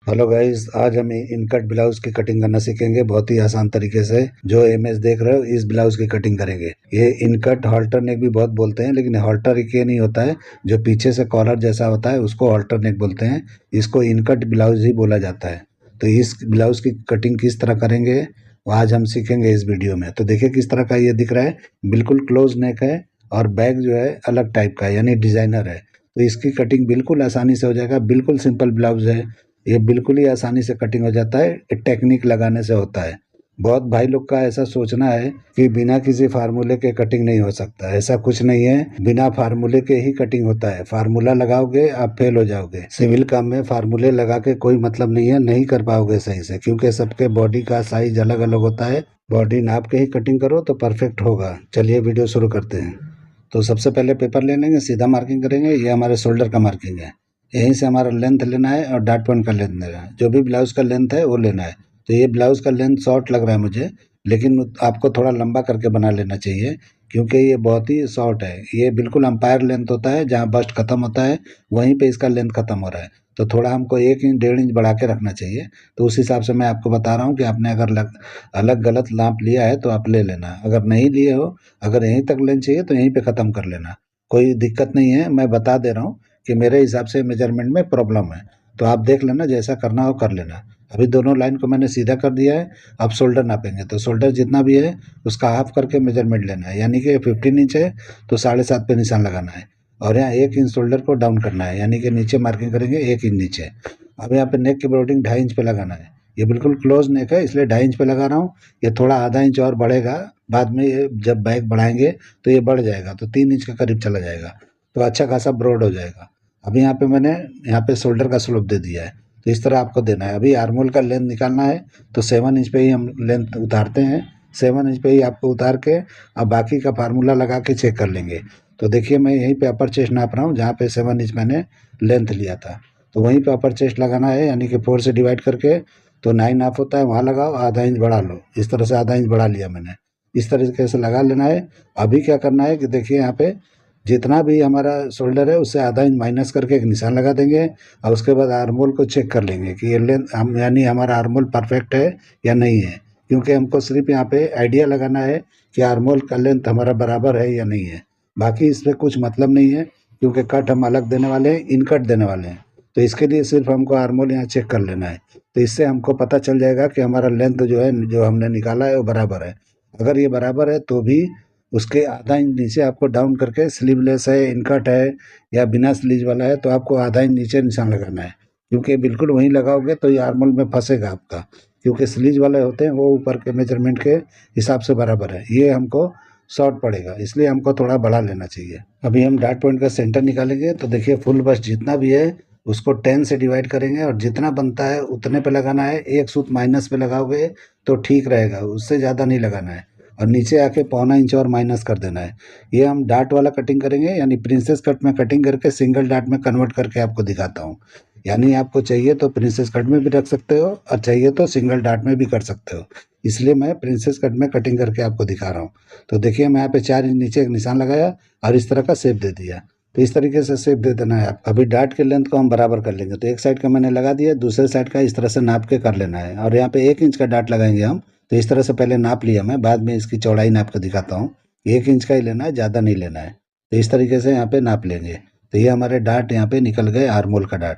Hello guys, आज हम इनकट blouse की कटिंग करना सीखेंगे बहुत ही आसान तरीके से। जो इमेज देख रहे हो इस ब्लाउज की कटिंग करेंगे। ये इनकट हॉल्टर नेक भी बहुत बोलते हैं, लेकिन हॉल्टर ये नहीं होता है। जो पीछे से कॉलर जैसा होता है उसको हॉल्टर नेक बोलते हैं। इसको इनकट ब्लाउज ही बोला जाता है। तो इस ब्लाउज की कटिंग किस तरह करेंगे वो आज हम सीखेंगे इस वीडियो में। तो देखिए किस तरह का ये दिख रहा है। बिल्कुल क्लोज नेक है और बैक जो है अलग टाइप का है, यानी डिजाइनर है। तो इसकी कटिंग बिल्कुल आसानी से हो जाएगा। बिल्कुल सिंपल ब्लाउज है। ये बिल्कुल ही आसानी से कटिंग हो जाता है, टेक्निक लगाने से होता है। बहुत भाई लोग का ऐसा सोचना है कि बिना किसी फार्मूले के कटिंग नहीं हो सकता। ऐसा कुछ नहीं है, बिना फार्मूले के ही कटिंग होता है। फार्मूला लगाओगे आप फेल हो जाओगे। सिविल काम में फार्मूले लगा के कोई मतलब नहीं है, नहीं कर पाओगे सही से, क्योंकि सबके बॉडी का साइज अलग अलग होता है। बॉडी नाप के ही कटिंग करो तो परफेक्ट होगा। चलिए वीडियो शुरू करते हैं। तो सबसे पहले पेपर ले लेंगे, सीधा मार्किंग करेंगे। ये हमारे शोल्डर का मार्किंग है। यहीं से हमारा लेंथ लेना है और डॉट पॉइंट का लेंथ लेना है। जो भी ब्लाउज का लेंथ है वो लेना है। तो ये ब्लाउज का लेंथ शॉर्ट लग रहा है मुझे, लेकिन आपको थोड़ा लंबा करके बना लेना चाहिए, क्योंकि ये बहुत ही शॉर्ट है। ये बिल्कुल अंपायर लेंथ होता है, जहाँ बस्ट खत्म होता है वहीं पे इसका लेंथ खत्म हो रहा है। तो थोड़ा हमको 1 इंच 1.5 इंच बढ़ा के रखना चाहिए। तो उस हिसाब से मैं आपको बता रहा हूँ कि आपने अगर अलग गलत नाप लिया है तो आप ले लेना। अगर नहीं लिए हो, अगर यहीं तक लेंथ चाहिए तो यहीं पे ख़त्म कर लेना। कोई दिक्कत नहीं है, मैं बता दे रहा हूँ कि मेरे हिसाब से मेजरमेंट में प्रॉब्लम है। तो आप देख लेना, जैसा करना हो कर लेना। अभी दोनों लाइन को मैंने सीधा कर दिया है। अब शोल्डर नापेंगे। तो शोल्डर जितना भी है उसका हाफ करके मेजरमेंट लेना है, यानी कि 15 इंच है तो 7.5 पे निशान लगाना है। और यहाँ 1 इंच शोल्डर को डाउन करना है, यानी कि नीचे मार्किंग करेंगे 1 इंच नीचे। अब यहाँ पे नेक की ब्रोडिंग 2.5 इंच पे लगाना है। ये बिल्कुल क्लोज नेक है, इसलिए 2.5 इंच पे लगा रहा हूँ। ये थोड़ा आधा इंच और बढ़ेगा बाद में। ये जब बैक बढ़ाएंगे तो ये बढ़ जाएगा, तो 3 इंच के करीब चला जाएगा। तो अच्छा खासा ब्रॉड हो जाएगा। अभी यहाँ पे मैंने यहाँ पे शोल्डर का स्लोप दे दिया है। तो इस तरह आपको देना है। अभी आर्मोल का लेंथ निकालना है, तो 7 इंच पे ही हम लेंथ उतारते हैं। 7 इंच पे ही आपको उतार के अब बाकी का फार्मूला लगा के चेक कर लेंगे। तो देखिए मैं यहीं पे अपर चेस्ट नाप रहा हूँ, जहाँ पे 7 इंच मैंने लेंथ लिया था। तो वहीं पे अपर चेस्ट लगाना है, यानी कि 4 से डिवाइड करके। तो 9 हाफ होता है, वहाँ लगाओ, आधा इंच बढ़ा लो। इस तरह से आधा इंच बढ़ा लिया मैंने। इस तरीके से लगा लेना है। अभी क्या करना है कि देखिए यहाँ पे जितना भी हमारा शोल्डर है उससे आधा इंच माइनस करके एक निशान लगा देंगे। और उसके बाद आर्मोल को चेक कर लेंगे कि ये लेंथ हम यानी हमारा आर्मोल परफेक्ट है या नहीं है। क्योंकि हमको सिर्फ यहाँ पे आइडिया लगाना है कि आर्मोल का लेंथ हमारा बराबर है या नहीं है। बाकी इसमें कुछ मतलब नहीं है, क्योंकि कट हम अलग देने वाले हैं, इन कट देने वाले हैं। तो इसके लिए सिर्फ हमको आर्मोल यहाँ चेक कर लेना है। तो इससे हमको पता चल जाएगा कि हमारा लेंथ जो है, जो हमने निकाला है, वो बराबर है। अगर ये बराबर है तो भी उसके आधा इंच नीचे आपको डाउन करके, स्लीवलेस है, इनकट है या बिना स्लीव वाला है, तो आपको आधा इंच नीचे निशान लगाना है। क्योंकि बिल्कुल वहीं लगाओगे तो ये आर्मोल में फंसेगा आपका। क्योंकि स्लीव वाले होते हैं वो ऊपर के मेजरमेंट के हिसाब से बराबर है। ये हमको शॉर्ट पड़ेगा, इसलिए हमको थोड़ा बढ़ा लेना चाहिए। अभी हम डॉट पॉइंट का सेंटर निकालेंगे। तो देखिए फुल बस्ट जितना भी है उसको 10 से डिवाइड करेंगे और जितना बनता है उतने पे लगाना है। एक सूत माइनस पे लगाओगे तो ठीक रहेगा, उससे ज़्यादा नहीं लगाना है। और नीचे आके 0.25 इंच और माइनस कर देना है। ये हम डार्ट वाला कटिंग करेंगे, यानी प्रिंसेस कट में कटिंग करके सिंगल डार्ट में कन्वर्ट करके आपको दिखाता हूँ। यानी आपको चाहिए तो प्रिंसेस कट में भी रख सकते हो और चाहिए तो सिंगल डार्ट में भी कर सकते हो। इसलिए मैं प्रिंसेस कट में कटिंग करके आपको दिखा रहा हूँ। तो देखिए मैं यहाँ पे 4 इंच नीचे एक निशान लगाया और इस तरह का शेप दे दिया। तो इस तरीके से शेप दे देना है आप। अभी डार्ट के लेंथ को हम बराबर कर लेंगे। तो एक साइड का मैंने लगा दिया, दूसरे साइड का इस तरह से नाप के कर लेना है। और यहाँ पे 1 इंच का डार्ट लगाएंगे हम। तो इस तरह से पहले नाप लिया मैं, बाद में इसकी चौड़ाई नाप के दिखाता हूँ। 1 इंच का ही लेना है, ज़्यादा नहीं लेना है। तो इस तरीके से यहाँ पे नाप लेंगे। तो ये हमारे डार्ट यहाँ पे निकल गए, आर्मोल का डार्ट।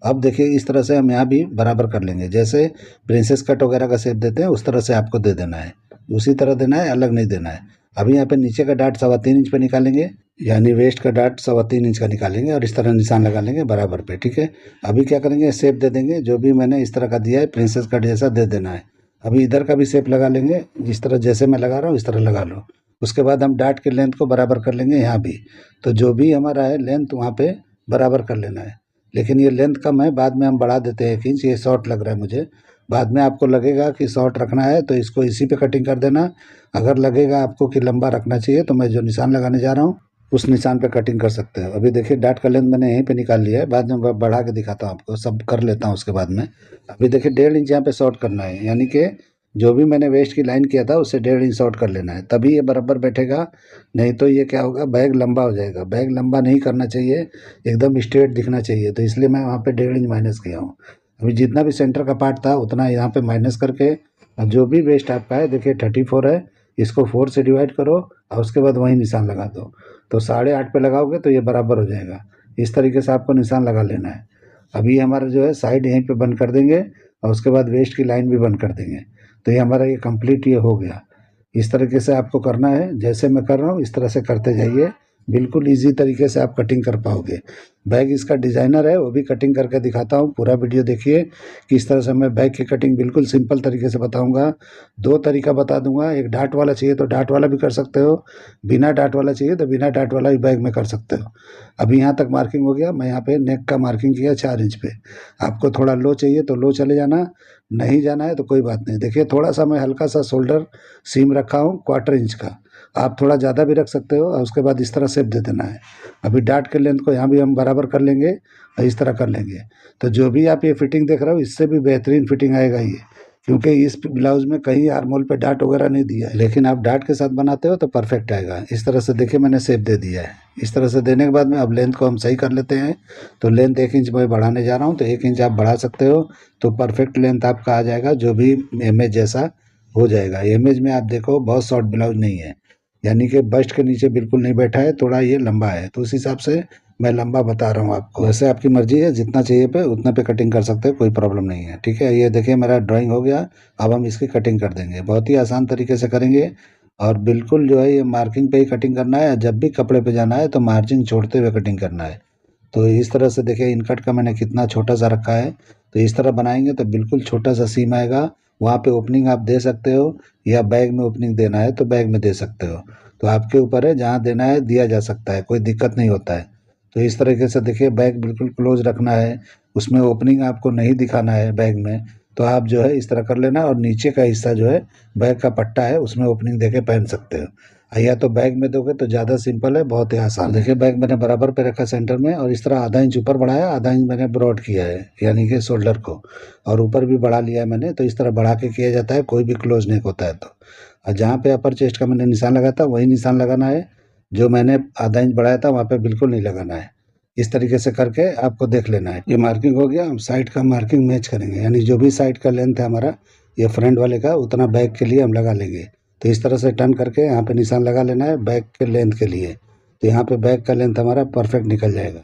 अब देखिए इस तरह से हम यहाँ भी बराबर कर लेंगे। जैसे प्रिंसेस कट वगैरह का शेप देते हैं उस तरह से आपको दे देना है। उसी तरह देना है, अलग नहीं देना है। अभी यहाँ पे नीचे का डार्ट 3.25 इंच पे निकालेंगे, यानी वेस्ट का डार्ट 3.25 इंच का निकालेंगे और इस तरह निशान लगा लेंगे बराबर पे। ठीक है। अभी क्या करेंगे, शेप दे देंगे। जो भी मैंने इस तरह का दिया है प्रिंसेस कट जैसा दे देना है। अभी इधर का भी शेप लगा लेंगे, जिस तरह जैसे मैं लगा रहा हूँ इस तरह लगा लो। उसके बाद हम डार्ट के लेंथ को बराबर कर लेंगे यहाँ भी। तो जो भी हमारा है लेंथ वहाँ पे बराबर कर लेना है। लेकिन ये लेंथ कम है, बाद में हम बढ़ा देते हैं 1 इंच। ये शॉर्ट लग रहा है मुझे। बाद में आपको लगेगा कि शॉर्ट रखना है तो इसको इसी पे कटिंग कर देना। अगर लगेगा आपको कि लंबा रखना चाहिए तो मैं जो निशान लगाने जा रहा हूँ उस निशान पे कटिंग कर सकते हो। अभी देखिए डार्ट का लेंथ मैंने यहीं पे निकाल लिया है, बाद में बढ़ा के दिखाता हूँ आपको, सब कर लेता हूँ उसके बाद में। अभी देखिए 1.5 इंच यहाँ पे शॉर्ट करना है, यानी कि जो भी मैंने वेस्ट की लाइन किया था उससे 1.5 इंच शॉर्ट कर लेना है, तभी ये बराबर बैठेगा। नहीं तो ये क्या होगा, बैग लंबा हो जाएगा। बैग लंबा नहीं करना चाहिए, एकदम स्ट्रेट दिखना चाहिए। तो इसलिए मैं वहाँ पे 1.5 इंच माइनस किया हूँ। अभी जितना भी सेंटर का पार्ट था उतना यहाँ पे माइनस करके और जो भी वेस्ट आपका है, देखिए 34 है, इसको 4 से डिवाइड करो और उसके बाद वही निशान लगा दो। तो 8.5 पे लगाओगे तो ये बराबर हो जाएगा। इस तरीके से आपको निशान लगा लेना है। अभी हमारा जो है साइड यहीं पे बंद कर देंगे और उसके बाद वेस्ट की लाइन भी बंद कर देंगे। तो ये हमारा ये कंप्लीट ये हो गया। इस तरीके से आपको करना है, जैसे मैं कर रहा हूँ इस तरह से करते जाइए, बिल्कुल ईजी तरीके से आप कटिंग कर पाओगे। बैग इसका डिज़ाइनर है, वो भी कटिंग करके दिखाता हूँ, पूरा वीडियो देखिए। किस तरह से मैं बैग की कटिंग बिल्कुल सिंपल तरीके से बताऊँगा। 2 तरीका बता दूँगा, एक डाट वाला चाहिए तो डाट वाला भी कर सकते हो, बिना डाट वाला चाहिए तो बिना डाट वाला भी बैग में कर सकते हो। अभी यहाँ तक मार्किंग हो गया, मैं यहाँ पे नेक का मार्किंग किया 4 इंच पे। आपको थोड़ा लो चाहिए तो लो चले जाना, नहीं जाना है तो कोई बात नहीं। देखिए थोड़ा सा मैं हल्का सा शोल्डर सीम रखा हूँ 1/4 इंच का, आप थोड़ा ज़्यादा भी रख सकते हो और उसके बाद इस तरह शेप दे देना है। अभी डाट के लेंथ को यहाँ भी हम बराबर कर लेंगे और इस तरह कर लेंगे। तो जो भी आप ये फिटिंग देख रहे हो इससे भी बेहतरीन फिटिंग आएगा ये, क्योंकि इस ब्लाउज में कहीं आर्मोल पे डाट वगैरह नहीं दिया है, लेकिन आप डाट के साथ बनाते हो तो परफेक्ट आएगा। इस तरह से देखिए मैंने शेप दे दिया है। इस तरह से देने के बाद में अब लेंथ को हम सही कर लेते हैं। तो लेंथ 1 इंच मैं बढ़ाने जा रहा हूँ, तो 1 इंच आप बढ़ा सकते हो तो परफेक्ट लेंथ आपका आ जाएगा, जो भी इमेज जैसा हो जाएगा। इमेज में आप देखो बहुत शॉर्ट ब्लाउज नहीं है, यानी कि बस्ट के नीचे बिल्कुल नहीं बैठा है, थोड़ा ये लंबा है, तो उस हिसाब से मैं लंबा बता रहा हूँ आपको। वैसे आपकी मर्जी है, जितना चाहिए पे उतना पे कटिंग कर सकते हो, कोई प्रॉब्लम नहीं है। ठीक है, ये देखिए मेरा ड्राइंग हो गया। अब हम इसकी कटिंग कर देंगे, बहुत ही आसान तरीके से करेंगे और बिल्कुल जो है ये मार्किंग पे ही कटिंग करना है। जब भी कपड़े पे जाना है तो मार्जिन छोड़ते हुए कटिंग करना है। तो इस तरह से देखिए इनकट का मैंने कितना छोटा सा रखा है, तो इस तरह बनाएंगे तो बिल्कुल छोटा सा सीम आएगा। वहाँ पे ओपनिंग आप दे सकते हो या बैग में ओपनिंग देना है तो बैग में दे सकते हो, तो आपके ऊपर है, जहाँ देना है दिया जा सकता है, कोई दिक्कत नहीं होता है। तो इस तरीके से देखिए बैग बिल्कुल क्लोज रखना है, उसमें ओपनिंग आपको नहीं दिखाना है बैग में। तो आप जो है इस तरह कर लेना और नीचे का हिस्सा जो है बैग का पट्टा है उसमें ओपनिंग देके पहन सकते हो। या तो बैग में दोगे तो ज़्यादा सिंपल है, बहुत ही आसान है। देखिए बैग मैंने बराबर पे रखा सेंटर में और इस तरह आधा इंच ऊपर बढ़ाया, आधा इंच मैंने ब्रॉड किया है यानी कि शोल्डर को, और ऊपर भी बढ़ा लिया है मैंने। तो इस तरह बढ़ा के किया जाता है, कोई भी क्लोज नेक होता है तो। और जहाँ पे अपर चेस्ट का मैंने निशान लगाया था वही निशान लगाना है, जो मैंने आधा इंच बढ़ाया था वहाँ पे बिल्कुल नहीं लगाना है। इस तरीके से करके आपको देख लेना है। ये मार्किंग हो गया, हम साइड का मार्किंग मैच करेंगे, यानी जो भी साइड का लेंथ है हमारा ये फ्रंट वाले का उतना बैक के लिए हम लगा लेंगे। तो इस तरह से टर्न करके यहाँ पे निशान लगा लेना है बैक के लेंथ के लिए। तो यहाँ पे बैक का लेंथ हमारा परफेक्ट निकल जाएगा।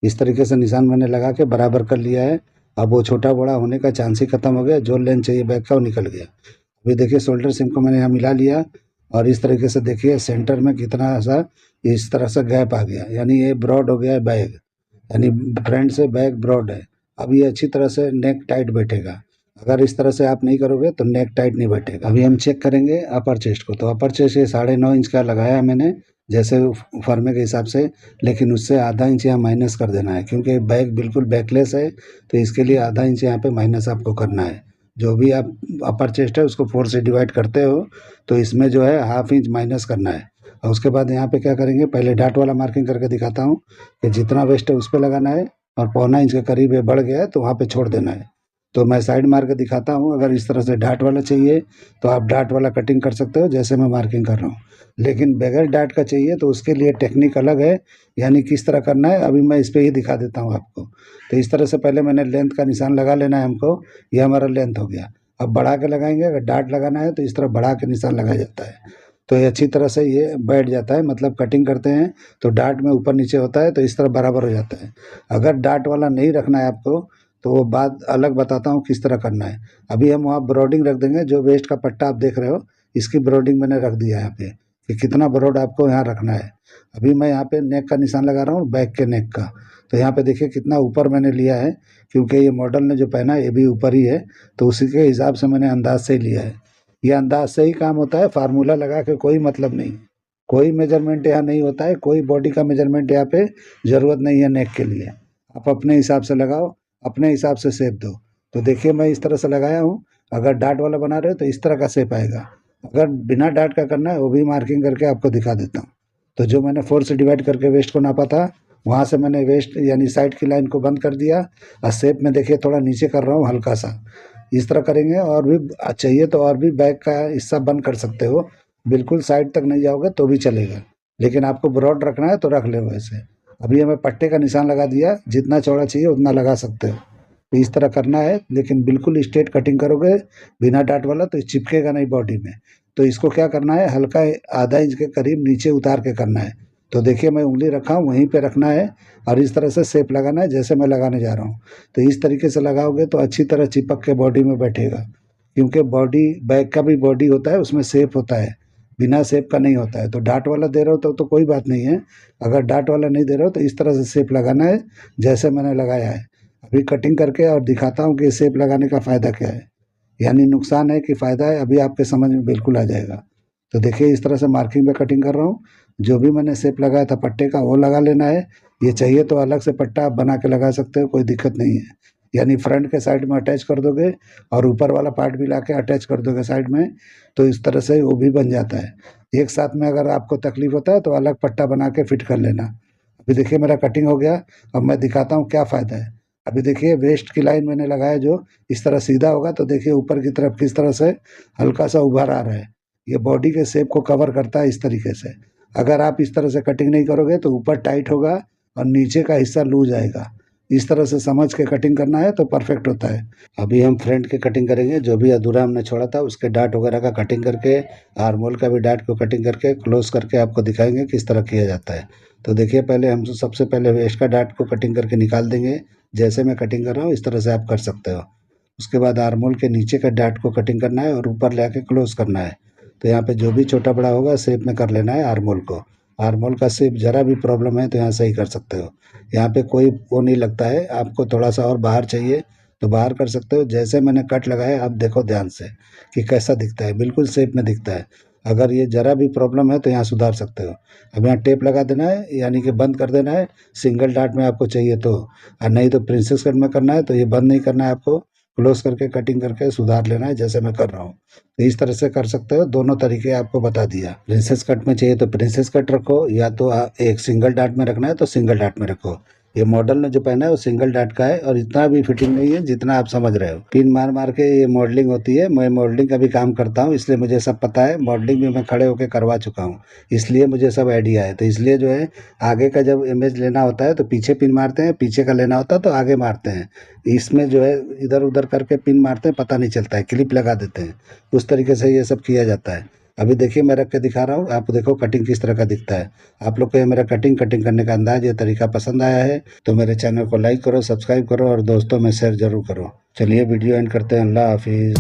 इस तरीके से निशान मैंने लगा के बराबर कर लिया है। अब वो छोटा बड़ा होने का चांस ही खत्म हो गया, जो लेंथ चाहिए बैक का वो निकल गया। अभी देखिए शोल्डर सिम को मैंने यहाँ मिला लिया और इस तरीके से देखिए सेंटर में कितना सा इस तरह से गैप आ गया, यानी ये ब्रॉड हो गया है बैग, यानी फ्रंट से बैक ब्रॉड है। अब ये अच्छी तरह से नेक टाइट बैठेगा। अगर इस तरह से आप नहीं करोगे तो नेक टाइट नहीं बैठेगा। अभी हम चेक करेंगे अपर चेस्ट को। तो अपर चेस्ट ये 9.5 इंच का लगाया है मैंने, जैसे फर्मे के हिसाब से, लेकिन उससे आधा इंच यहाँ माइनस कर देना है, क्योंकि बैग बिल्कुल बैकलेस है, तो इसके लिए आधा इंच यहाँ पे माइनस आपको करना है। जो भी आप अपर चेस्ट है उसको 4 से डिवाइड करते हो तो इसमें जो है हाफ इंच माइनस करना है। और उसके बाद यहाँ पे क्या करेंगे, पहले डाट वाला मार्किंग करके दिखाता हूँ कि जितना वेस्ट है उस पर लगाना है, और 1/4 इंच के करीब ये बढ़ गया है तो वहाँ पे छोड़ देना है। तो मैं साइड मार के दिखाता हूँ, अगर इस तरह से डाट वाला चाहिए तो आप डाट वाला कटिंग कर सकते हो जैसे मैं मार्किंग कर रहा हूँ, लेकिन बगैर डाट का चाहिए तो उसके लिए टेक्निक अलग है, यानी किस तरह करना है अभी मैं इस पर ही दिखा देता हूँ आपको। तो इस तरह से पहले मैंने लेंथ का निशान लगा लेना है हमको, ये हमारा लेंथ हो गया। अब बढ़ा के लगाएंगे, अगर डाट लगाना है तो इस तरह बढ़ा के निशान लगाया जाता है, तो ये अच्छी तरह से ये बैठ जाता है। मतलब कटिंग करते हैं तो डाट में ऊपर नीचे होता है तो इस तरह बराबर हो जाता है। अगर डाट वाला नहीं रखना है आपको तो वो बात अलग बताता हूँ किस तरह करना है। अभी हम वहाँ ब्रॉडिंग रख देंगे, जो वेस्ट का पट्टा आप देख रहे हो इसकी ब्रॉडिंग मैंने रख दिया है यहाँ पे कि कितना ब्रॉड आपको यहाँ रखना है। अभी मैं यहाँ पे नेक का निशान लगा रहा हूँ, बैक के नेक का। तो यहाँ पे देखिए कितना ऊपर मैंने लिया है, क्योंकि ये मॉडल ने जो पहना है ये भी ऊपर ही है, तो उसी के हिसाब से मैंने अंदाज से ही लिया है। ये अंदाज से ही काम होता है, फार्मूला लगा के कोई मतलब नहीं। कोई मेजरमेंट यहाँ नहीं होता है, कोई बॉडी का मेजरमेंट यहाँ पे ज़रूरत नहीं है नेक के लिए। आप अपने हिसाब से लगाओ, अपने हिसाब से शेप दो। तो देखिए मैं इस तरह से लगाया हूँ, अगर डाट वाला बना रहे हो तो इस तरह का शेप आएगा, अगर बिना डाट का करना है वो भी मार्किंग करके आपको दिखा देता हूँ। तो जो मैंने 4 से डिवाइड करके वेस्ट को नापा था, वहाँ से मैंने वेस्ट यानी साइड की लाइन को बंद कर दिया और शेप में देखिए थोड़ा नीचे कर रहा हूँ हल्का सा। इस तरह करेंगे, और भी चाहिए तो और भी बैक का हिस्सा बंद कर सकते हो, बिल्कुल साइड तक नहीं जाओगे तो भी चलेगा, लेकिन आपको ब्रॉड रखना है तो रख ले वैसे। अभी हमें पट्टे का निशान लगा दिया, जितना चौड़ा चाहिए उतना लगा सकते हो। तो इस तरह करना है, लेकिन बिल्कुल स्ट्रेट कटिंग करोगे बिना डाट वाला तो चिपकेगा नहीं बॉडी में। तो इसको क्या करना है, हल्का आधा इंच के करीब नीचे उतार के करना है। तो देखिए मैं उंगली रखा हूँ, वहीं पे रखना है और इस तरह से शेप लगाना है जैसे मैं लगाने जा रहा हूँ। तो इस तरीके से लगाओगे तो अच्छी तरह चिपक के बॉडी में बैठेगा, क्योंकि बॉडी बैग का भी बॉडी होता है, उसमें शेप होता है, बिना शेप का नहीं होता है। तो डाट वाला दे रहे हो तो कोई बात नहीं है, अगर डाट वाला नहीं दे रहे हो तो इस तरह से शेप लगाना है जैसे मैंने लगाया है। अभी कटिंग करके और दिखाता हूँ कि शेप लगाने का फ़ायदा क्या है, यानी नुकसान है कि फ़ायदा है, अभी आपके समझ में बिल्कुल आ जाएगा। तो देखिए इस तरह से मार्किंग पे कटिंग कर रहा हूँ। जो भी मैंने शेप लगाया था पट्टे का वो लगा लेना है। ये चाहिए तो अलग से पट्टा आप बना के लगा सकते हो, कोई दिक्कत नहीं है। यानी फ्रंट के साइड में अटैच कर दोगे और ऊपर वाला पार्ट भी ला के अटैच कर दोगे साइड में, तो इस तरह से वो भी बन जाता है। एक साथ में अगर आपको तकलीफ होता है तो अलग पट्टा बना के फिट कर लेना। अभी देखिए मेरा कटिंग हो गया। अब मैं दिखाता हूँ क्या फ़ायदा है। अभी देखिए वेस्ट की लाइन मैंने लगाया, जो इस तरह सीधा होगा तो देखिए ऊपर की तरफ किस तरह से हल्का सा उभार आ रहा है। ये बॉडी के शेप को कवर करता है इस तरीके से। अगर आप इस तरह से कटिंग नहीं करोगे तो ऊपर टाइट होगा और नीचे का हिस्सा लूज आएगा। इस तरह से समझ के कटिंग करना है तो परफेक्ट होता है। अभी हम फ्रंट की कटिंग करेंगे, जो भी अधूरा हमने छोड़ा था उसके डाट वगैरह का कटिंग करके, आर्मोल का भी डाट को कटिंग करके क्लोज करके आपको दिखाएंगे किस तरह किया जाता है। तो देखिए पहले हम सबसे पहले वेस्ट का डाट को कटिंग करके निकाल देंगे, जैसे मैं कटिंग कर रहा हूँ इस तरह से आप कर सकते हो। उसके बाद आर्मोल के नीचे का डाट को कटिंग करना है और ऊपर ले आके क्लोज करना है। तो यहाँ पे जो भी छोटा बड़ा होगा शेप में कर लेना है आर्मोल को। आर्मोल का शेप ज़रा भी प्रॉब्लम है तो यहाँ सही कर सकते हो। यहाँ पे कोई वो नहीं लगता है, आपको थोड़ा सा और बाहर चाहिए तो बाहर कर सकते हो। जैसे मैंने कट लगाया आप देखो ध्यान से कि कैसा दिखता है, बिल्कुल शेप में दिखता है। अगर ये ज़रा भी प्रॉब्लम है तो यहाँ सुधार सकते हो। अब यहाँ टेप लगा देना है, यानी कि बंद कर देना है सिंगल डाट में आपको चाहिए तो, और नहीं तो प्रिंसेस कट में करना है तो ये बंद नहीं करना है आपको, क्लोज करके कटिंग करके सुधार लेना है जैसे मैं कर रहा हूँ। तो इस तरह से कर सकते हो, दोनों तरीके आपको बता दिया। प्रिंसेस कट में चाहिए तो प्रिंसेस कट रखो, या तो एक सिंगल डाट में रखना है तो सिंगल डाट में रखो। ये मॉडल ने जो पहना है वो सिंगल डाट का है और इतना भी फिटिंग नहीं है जितना आप समझ रहे हो। पिन मार मार के ये मॉडलिंग होती है। मैं मॉडलिंग का भी काम करता हूँ इसलिए मुझे सब पता है, मॉडलिंग भी मैं खड़े होकर करवा चुका हूँ, इसलिए मुझे सब आइडिया है। तो इसलिए जो है आगे का जब इमेज लेना होता है तो पीछे पिन मारते हैं, पीछे का लेना होता है तो आगे मारते हैं। इसमें जो है इधर उधर करके पिन मारते हैं, पता नहीं चलता है, क्लिप लगा देते हैं। उस तरीके से ये सब किया जाता है। अभी देखिए मैं रख के दिखा रहा हूँ, आप देखो कटिंग किस तरह का दिखता है। आप लोग को ये मेरा कटिंग करने का अंदाज, ये तरीका पसंद आया है तो मेरे चैनल को लाइक करो, सब्सक्राइब करो और दोस्तों में शेयर जरूर करो। चलिए वीडियो एंड करते हैं। अल्लाह हाफिज़।